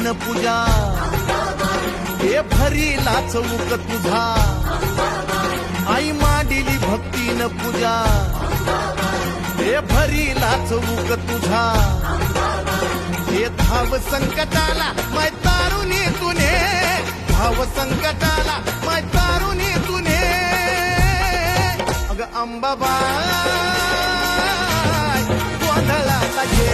भक्तीन पूजा हे भरीला चौक तुझा आई मांडिली भक्तीन पूजा हे भरीला चौक तुझा हे धाव संकटाला माय तारुणी तुने धाव संकटाला माय तारुणी तुने अग अंबाबाई गोंधळाला घे